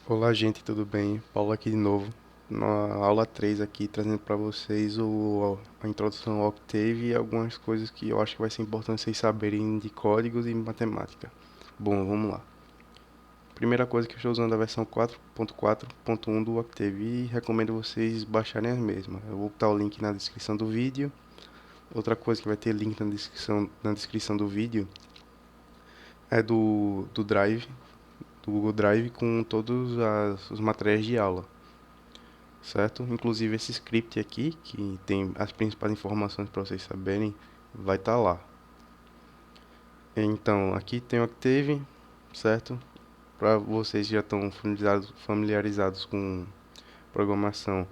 Olá, gente, tudo bem? Paulo aqui de novo, na aula 3 aqui, trazendo para vocês a introdução ao Octave e algumas coisas que eu acho que vai ser importante vocês saberem de códigos e matemática. Bom, vamos lá. Primeira coisa que eu estou usando a versão 4.4.1 do Octave e recomendo vocês baixarem as mesmas. Eu vou botar o link na descrição do vídeo. Outra coisa que vai ter link na descrição do vídeo é do Drive, do Google Drive com todos os materiais de aula. Certo? Inclusive esse script aqui, que tem as principais informações para vocês saberem, vai estar lá. Então, aqui tem o Octave, certo? Para vocês que já estão familiarizados com programação.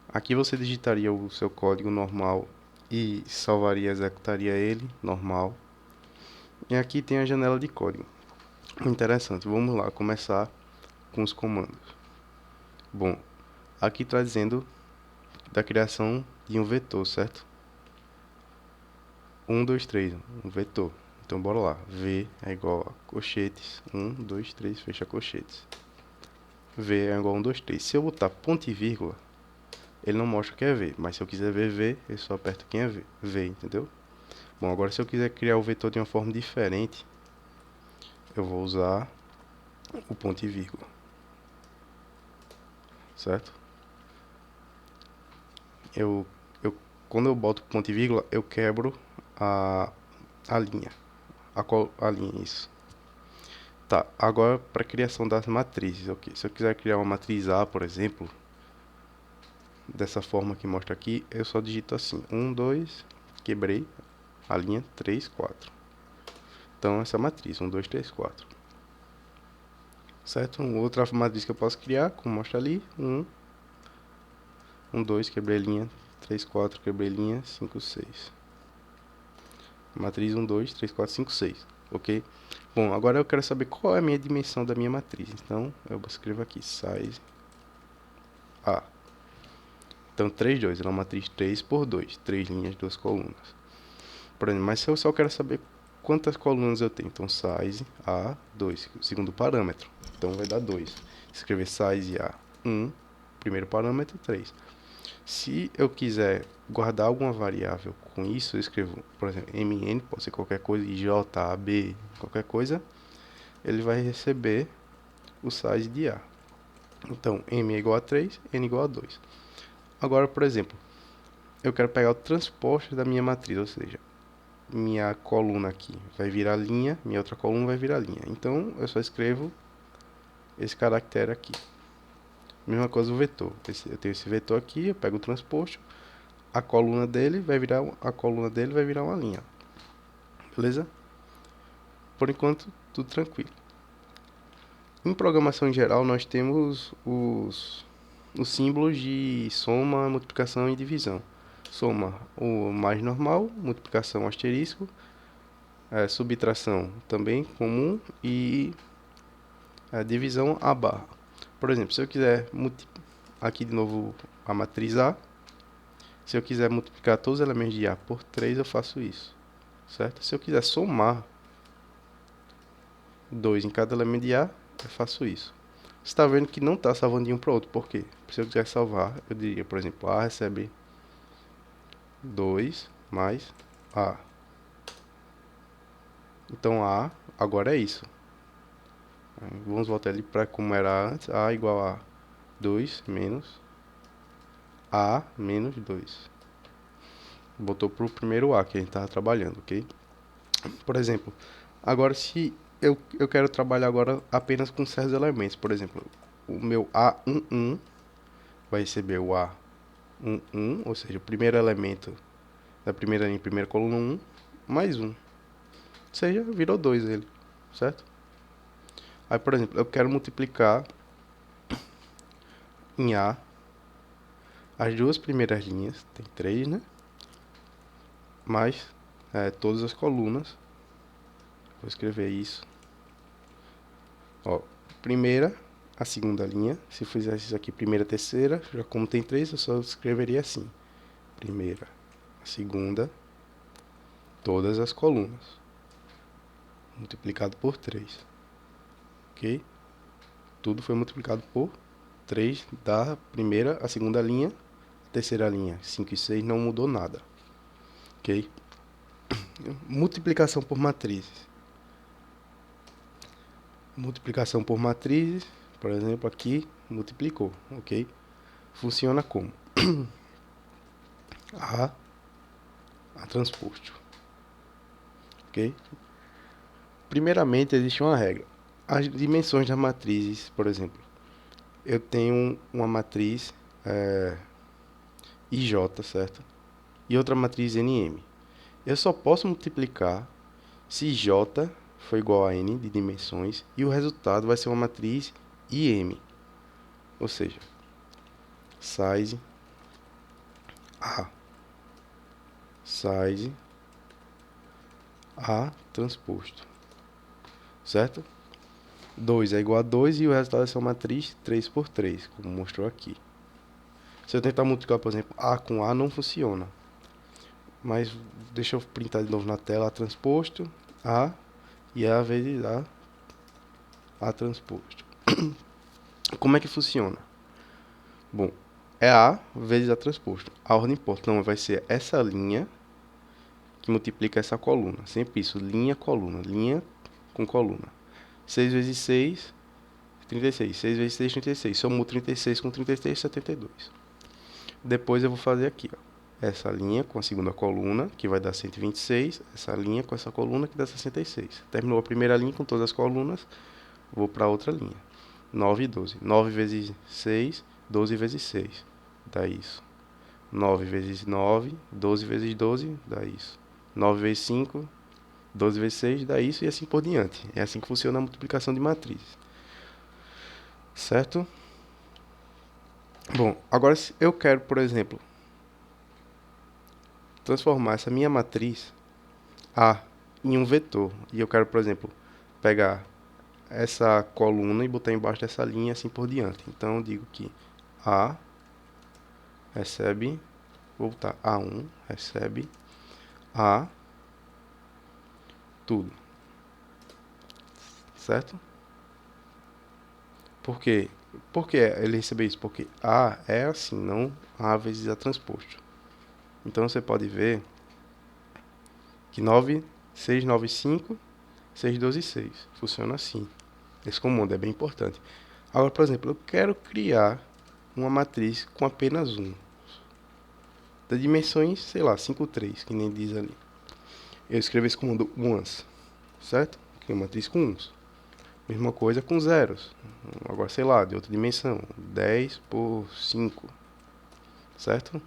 Aqui você digitaria o seu código normal e salvaria, executaria ele, normal. E aqui tem a janela de código. Interessante, vamos lá começar com os comandos. Bom, aqui está dizendo da criação de um vetor, certo? 1, 2, 3, um vetor. Então bora lá. V é igual a colchetes. 1, 2, 3, fecha colchetes. V é igual a 1, 2, 3. Se eu botar ponto e vírgula, ele não mostra que é V. Mas se eu quiser ver V, eu só aperto quem é V. V, entendeu? Bom, agora se eu quiser criar o vetor de uma forma diferente, eu vou usar o ponto e vírgula. Certo? Eu, quando eu boto ponto e vírgula, eu quebro a linha. A linha, isso. Tá, agora para criação das matrizes, ok. Se eu quiser criar uma matriz A, por exemplo, dessa forma que mostra aqui, eu só digito assim, 1, 2, quebrei a linha, 3, 4. Então essa matriz, 1, 2, 3, 4. Certo? Outra matriz que eu posso criar, como mostra ali, 1, 2, quebrei linha, 3, 4, quebrei linha, 5, 6. Matriz 1, 2, 3, 4, 5, 6, ok? Bom, agora eu quero saber qual é a minha dimensão da minha matriz. Então eu escrevo aqui, size A. Então 3, 2, ela é uma matriz 3 por 2, 3 linhas, 2 colunas. Por exemplo, mas se eu só quero saber quantas colunas eu tenho, então size A2, segundo parâmetro. Então vai dar 2. Escrever size A1, primeiro parâmetro, 3. Se eu quiser guardar alguma variável com isso, eu escrevo, por exemplo, mn, pode ser qualquer coisa, j, a, b, qualquer coisa, ele vai receber o size de A. Então, m é igual a 3, n igual a 2. Agora, por exemplo, eu quero pegar o transposto da minha matriz, ou seja, minha coluna aqui vai virar linha, minha outra coluna vai virar linha. Então, eu só escrevo esse caractere aqui. Mesma coisa o vetor. Eu tenho esse vetor aqui, eu pego o transposto, a coluna dele vai virar uma linha. Beleza? Por enquanto, tudo tranquilo. Em programação em geral, nós temos os símbolos de soma, multiplicação e divisão. Soma, o mais normal, multiplicação, asterisco, subtração também comum e a divisão a barra. Por exemplo, se eu quiser aqui de novo a matriz A, se eu quiser multiplicar todos os elementos de A por 3, eu faço isso, certo? Se eu quiser somar 2 em cada elemento de A, eu faço isso. Você está vendo que não está salvando de um para o outro, por quê? Se eu quiser salvar, eu diria, por exemplo, A recebe 2 mais A. Então A agora é isso. Vamos voltar ali para como era antes. A igual a 2 menos A menos 2. Botou para o primeiro A que a gente estava trabalhando, ok? Por exemplo, agora se eu quero trabalhar agora apenas com certos elementos. Por exemplo, o meu A11 vai receber o A11, ou seja, o primeiro elemento da primeira linha, primeira coluna 1, mais 1. Ou seja, virou 2 ele, certo? Aí, por exemplo, eu quero multiplicar em A as duas primeiras linhas, tem 3, né? Mais todas as colunas. Vou escrever isso. Ó, primeira, a segunda linha. Se eu fizesse isso aqui, primeira, terceira, já como tem 3, eu só escreveria assim. Primeira, a segunda, todas as colunas. Multiplicado por 3. Ok? Tudo foi multiplicado por 3 da primeira à segunda linha. Terceira linha, 5 e 6, não mudou nada. Ok? Multiplicação por matrizes. Multiplicação por matrizes, por exemplo, aqui multiplicou, ok? Funciona como? A transposto, ok? Primeiramente, existe uma regra. As dimensões das matrizes, por exemplo, eu tenho uma matriz IJ, certo? E outra matriz NM. Eu só posso multiplicar se J for igual a N de dimensões e o resultado vai ser uma matriz IM. Ou seja, size A. Size A transposto. Certo? 2 é igual a 2 e o resultado vai ser uma matriz 3 por 3, como mostrou aqui. Se eu tentar multiplicar, por exemplo, A com A, não funciona. Mas deixa eu printar de novo na tela A transposto, A e A vezes A transposto. Como é que funciona? Bom, é A vezes A transposto. A ordem importa, não vai ser essa linha que multiplica essa coluna. Sempre isso, linha, coluna, linha com coluna. 6 vezes 6, 36. 6 vezes 6, 36. Somou 36 com 33, 72. Depois eu vou fazer aqui, ó, essa linha com a segunda coluna, que vai dar 126. Essa linha com essa coluna, que dá 66. Terminou a primeira linha com todas as colunas, vou para outra linha. 9 e 12. 9 vezes 6, 12 vezes 6. Dá isso. 9 vezes 9, 12 vezes 12, dá isso. 9 vezes 5, 12 vezes 6, dá isso e assim por diante. É assim que funciona a multiplicação de matrizes. Certo? Bom, agora se eu quero, por exemplo, transformar essa minha matriz A em um vetor. E eu quero, por exemplo, pegar essa coluna e botar embaixo dessa linha assim por diante. Então eu digo que A recebe, vou botar A1, recebe A tudo. Certo? Por quê? Por que ele recebeu isso? Porque A é assim, não A vezes A transposto. Então você pode ver que 9, 6, 9, 5, 6, 12 e 6. Funciona assim. Esse comando é bem importante. Agora, por exemplo, eu quero criar uma matriz com apenas um. Das dimensões, sei lá, 5, 3, que nem diz ali. Eu escrevo esse comando once, certo? Crio uma matriz com uns. Mesma coisa com zeros. Agora, sei lá, de outra dimensão. 10 por 5, certo?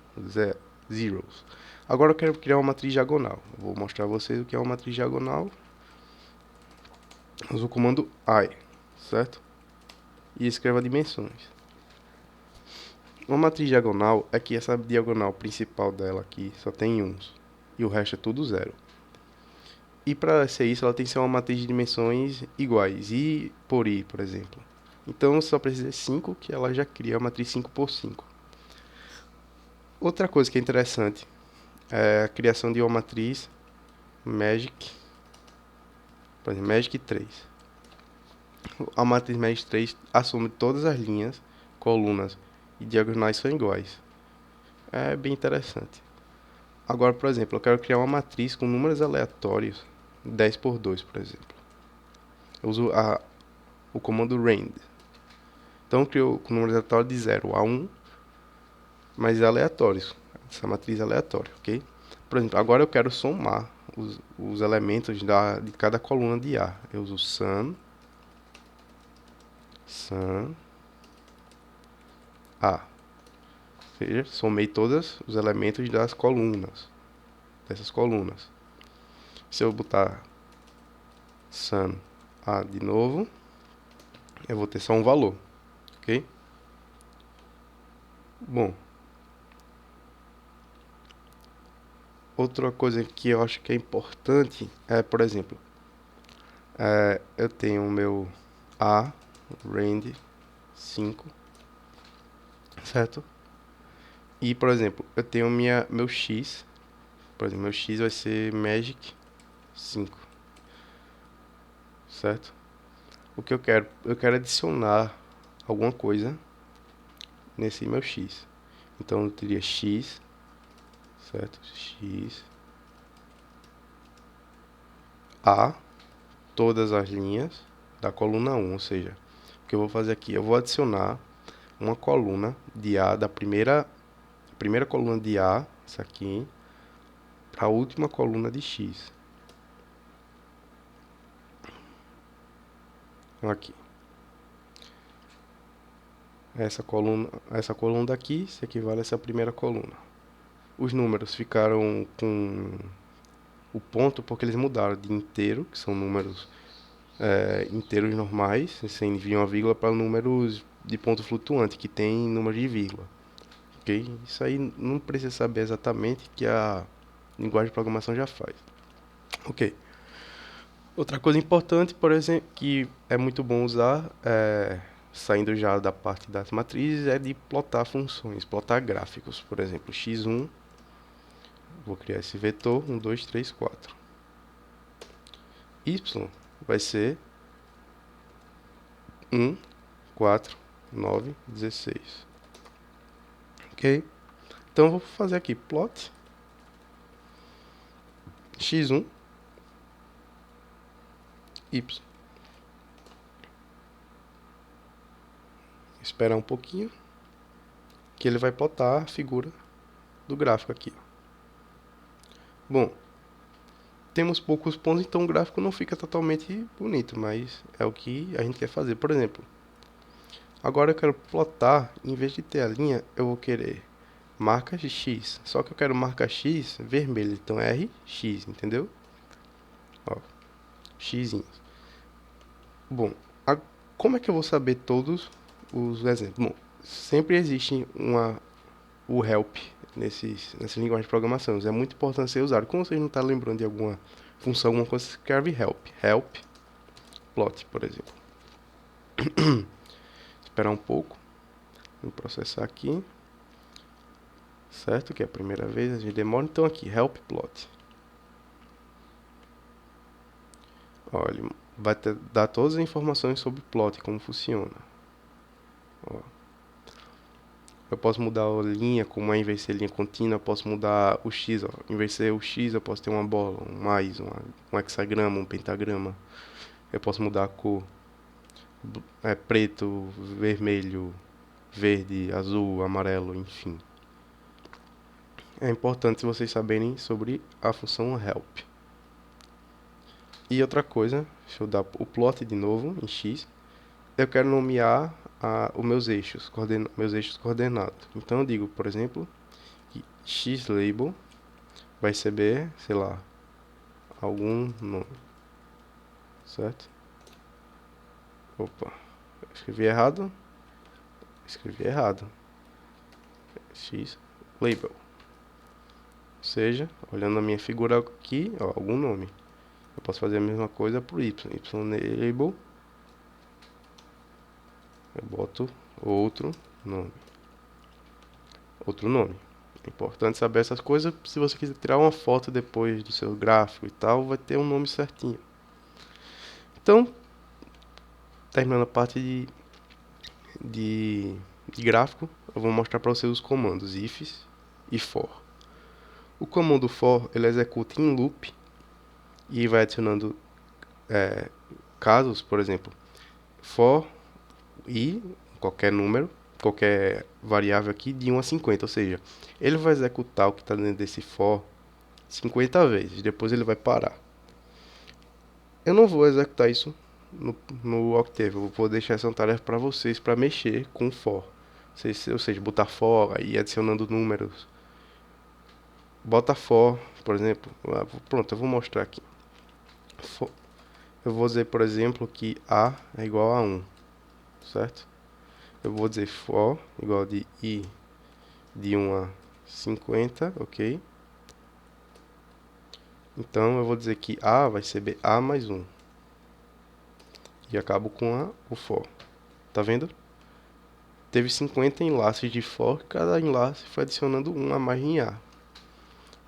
Zeros. Agora eu quero criar uma matriz diagonal. Vou mostrar a vocês o que é uma matriz diagonal. Uso o comando I, certo? E escreva dimensões. Uma matriz diagonal é que essa diagonal principal dela aqui só tem uns. E o resto é tudo zero. E para ser isso, ela tem que ser uma matriz de dimensões iguais. I por I, por exemplo. Então só precisa de 5, que ela já cria a matriz 5 por 5. Outra coisa que é interessante é a criação de uma matriz Magic, por exemplo, Magic 3. A matriz Magic 3 assume todas as linhas, colunas e diagonais são iguais. É bem interessante. Agora, por exemplo, eu quero criar uma matriz com números aleatórios, 10 por 2, por exemplo. Eu uso o comando rand. Então, eu crio com números aleatórios de 0 a 1, mas aleatórios. Essa matriz aleatória, ok? Por exemplo, agora eu quero somar os elementos de cada coluna de A. Eu uso sum A. Ou seja, somei todos os elementos das colunas. Dessas colunas. Se eu botar sum A de novo, eu vou ter só um valor, ok? Bom, outra coisa que eu acho que é importante é, por exemplo, eu tenho o meu A rand 5, certo? E, por exemplo, eu tenho meu X, por exemplo, meu X vai ser Magic 5, certo? O que eu quero? Eu quero adicionar alguma coisa nesse meu x. Então eu teria x, certo? X A, todas as linhas da coluna 1, ou seja, o que eu vou fazer aqui, eu vou adicionar uma coluna de A da primeira coluna de A, essa aqui, para a última coluna de X. Aqui. Essa coluna daqui se equivale a essa primeira coluna. Os números ficaram com o ponto porque eles mudaram de inteiro, que são números inteiros normais, sem vir uma vírgula, para números de ponto flutuante, que tem número de vírgula. Ok? Isso aí não precisa saber exatamente, que a linguagem de programação já faz. Ok. Outra coisa importante, por exemplo, que é muito bom usar, saindo já da parte das matrizes, é de plotar funções, plotar gráficos. Por exemplo, x1, vou criar esse vetor, 1, 2, 3, 4. Y vai ser 1, 4, 9, 16. Ok? Então eu vou fazer aqui plot x1 y. Esperar um pouquinho que ele vai plotar a figura do gráfico aqui. Bom, temos poucos pontos, então o gráfico não fica totalmente bonito, mas é o que a gente quer fazer. Por exemplo, agora eu quero plotar, em vez de ter a linha, eu vou querer marca X. Só que eu quero marca X vermelha, então RX, entendeu? Ó, X. Bom, como é que eu vou saber todos os exemplos? Bom, sempre existe o help nessa linguagem de programação. É muito importante ser usado. Como você não está lembrando de alguma função, alguma coisa, você escreve help. Help plot, por exemplo. Esperar um pouco. Vou processar aqui. Certo? Que é a primeira vez, a gente demora. Então aqui, help plot. Olha, vai dar todas as informações sobre plot, como funciona. Ó. Eu posso mudar a linha, como é em vez de ser linha contínua, eu posso mudar o X, ó. Em vez de ser o X, eu posso ter uma bola, um mais, um hexagrama, um pentagrama. Eu posso mudar a cor. Preto, vermelho, verde, azul, amarelo, enfim. É importante vocês saberem sobre a função help. E outra coisa, deixa eu dar o plot de novo em X. Eu quero nomear os meus eixos coordenados. Então eu digo, por exemplo, que xlabel vai receber, sei lá, algum nome. Certo? Opa, escrevi errado. Xlabel. Ou seja, olhando a minha figura aqui, ó, algum nome. Eu posso fazer a mesma coisa para o y. Ylabel. Eu boto outro nome. É importante saber essas coisas. Se você quiser tirar uma foto depois do seu gráfico e tal, vai ter um nome certinho. Então, terminando a parte de gráfico, eu vou mostrar para vocês os comandos ifs e for. O comando for, ele executa em loop e vai adicionando casos, por exemplo, for i, qualquer número, qualquer variável aqui de 1 a 50, ou seja, ele vai executar o que está dentro desse for 50 vezes, depois ele vai parar. Eu não vou executar isso no Octave, eu vou deixar essa tarefa para vocês, para mexer com o for. Ou seja, botar for e adicionando números. Bota for, por exemplo, pronto, eu vou mostrar aqui. Eu vou dizer, por exemplo, que A é igual a 1, certo? Eu vou dizer for igual de I de 1 a 50, ok? Então eu vou dizer que A vai ser A mais 1. E acabo com o for. Tá vendo? Teve 50 enlaces de for, cada enlace foi adicionando 1 a mais em A.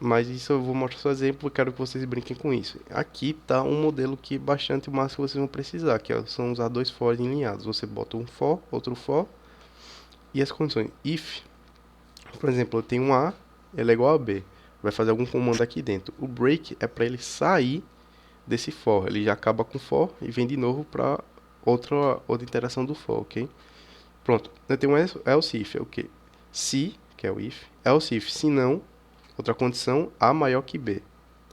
Mas isso eu vou mostrar só exemplo, eu quero que vocês brinquem com isso. Aqui tá um modelo que é bastante o máximo que vocês vão precisar, são usar dois for alinhados. Você bota um for, outro for, e as condições. If, por exemplo, eu tenho um A, ele é igual a B. Vai fazer algum comando aqui dentro. O break é para ele sair desse for. Ele já acaba com for e vem de novo para outra interação do for, ok? Pronto, eu tenho um else if, é o quê? Se, que é o if, else if, se não, outra condição, A maior que B.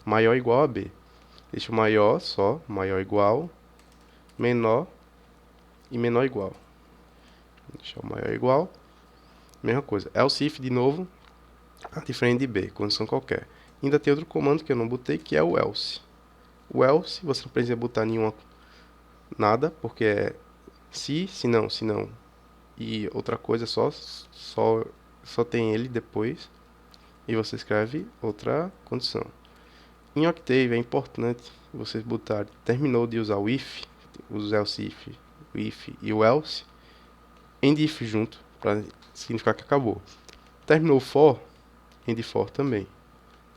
Maior ou igual a B. Deixa o maior só, maior igual, menor e menor igual. Deixa o maior igual, mesma coisa. Else if de novo, A diferente de B, condição qualquer. Ainda tem outro comando que eu não botei, que é o else. O else, você não precisa botar nenhuma nada, porque é se não. E outra coisa, só tem ele depois. E você escreve outra condição. Em Octave é importante vocês botarem, terminou de usar o if, os else if, o if e o else, end if junto, para significar que acabou. Terminou o for, end for também.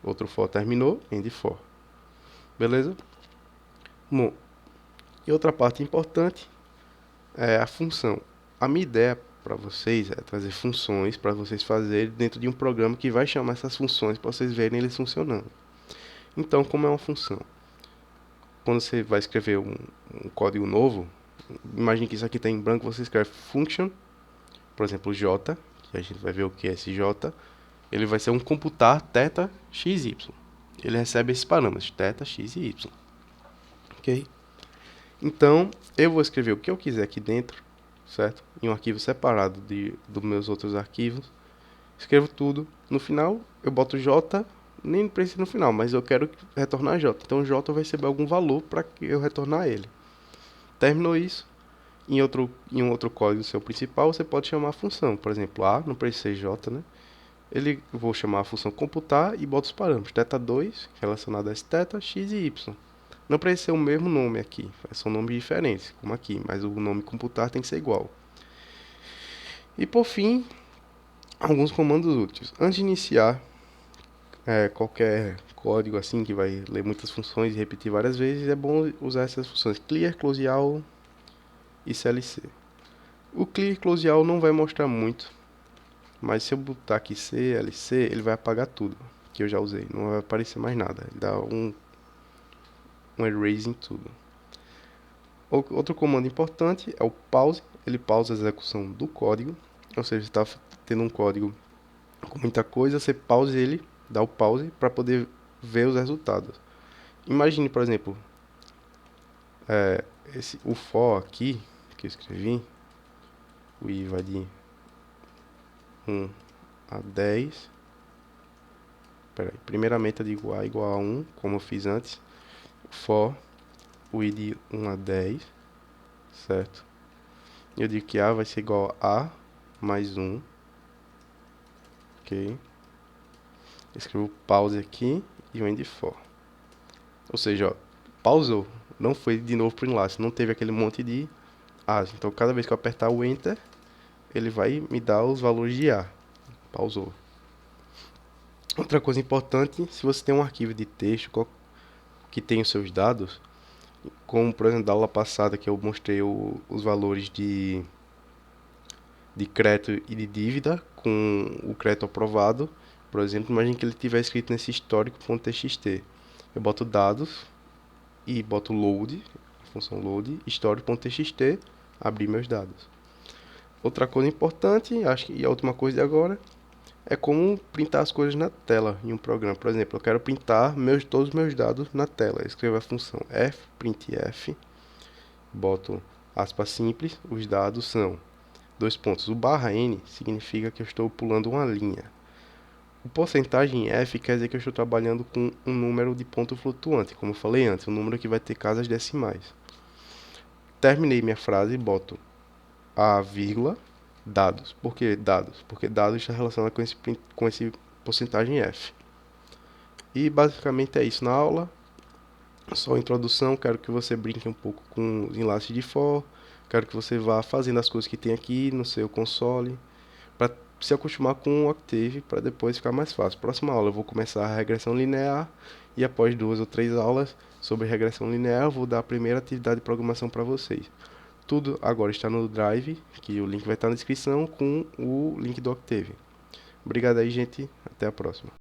Outro for terminou, end for. Beleza? Bom, e outra parte importante é a função. A minha ideia para vocês é trazer funções para vocês fazerem dentro de um programa que vai chamar essas funções para vocês verem eles funcionando. Então, como é uma função? Quando você vai escrever um código novo, imagine que isso aqui está em branco, você escreve function, por exemplo, J, que a gente vai ver o que é esse J, ele vai ser um computar θ, x, y. Ele recebe esses parâmetros, θ, x e y. Ok? Então, eu vou escrever o que eu quiser aqui dentro, certo? Em um arquivo separado dos meus outros arquivos. Escrevo tudo. No final, eu boto J, nem precisa no final, mas eu quero retornar J. Então, J vai receber algum valor para eu retornar ele. Terminou isso. Em um outro código seu principal, você pode chamar a função. Por exemplo, A, não precisa ser J, né? Vou chamar a função computar e boto os parâmetros. θ2, relacionado a esse θ, x e y. Não precisa ser o mesmo nome aqui, são nomes diferentes, como aqui, mas o nome computar tem que ser igual. E por fim, alguns comandos úteis. Antes de iniciar qualquer código assim que vai ler muitas funções e repetir várias vezes, é bom usar essas funções clear, close all e clc. O clear e close all não vai mostrar muito, mas se eu botar aqui clc, ele vai apagar tudo que eu já usei, não vai aparecer mais nada, ele dá um erase em tudo. Outro comando importante é o pause, ele pausa a execução do código, ou seja, você está tendo um código com muita coisa, você pause ele, dá o pause para poder ver os resultados. Imagine, por exemplo, o for aqui que eu escrevi, o i vai de 1 a 10. Primeiramente eu digo a igual a 1, como eu fiz antes. For o i de 1 a 10, certo? Eu digo que a vai ser igual a mais 1, ok? Escrevo pause aqui e o end for. Ou seja, ó, pausou, não foi de novo para o enlace, não teve aquele monte de As. Então cada vez que eu apertar o Enter, ele vai me dar os valores de A. Pausou. Outra coisa importante, se você tem um arquivo de texto que tem os seus dados, como por exemplo da aula passada que eu mostrei os valores de crédito e de dívida com o crédito aprovado, por exemplo, imagine que ele tiver escrito nesse histórico.txt. Eu boto dados e boto load, a função load, histórico.txt, abrir meus dados. Outra coisa importante, acho que a última coisa de agora, é como printar as coisas na tela em um programa. Por exemplo, eu quero printar todos os meus dados na tela. Eu escrevo a função fprintf, boto aspas simples, os dados são dois pontos. O barra n significa que eu estou pulando uma linha. O porcentagem f quer dizer que eu estou trabalhando com um número de ponto flutuante, como eu falei antes, um número que vai ter casas decimais. Terminei minha frase e boto a vírgula, dados. Por que dados? Porque dados está relacionado com esse porcentagem f. E basicamente é isso na aula. Só a introdução, quero que você brinque um pouco com os enlaces de for, quero que você vá fazendo as coisas que tem aqui no seu console, para se acostumar com o Octave para depois ficar mais fácil. Próxima aula eu vou começar a regressão linear e após 2 ou 3 aulas sobre regressão linear eu vou dar a primeira atividade de programação para vocês. Tudo agora está no Drive, que o link vai estar na descrição com o link do Octave. Obrigado aí, gente. Até a próxima.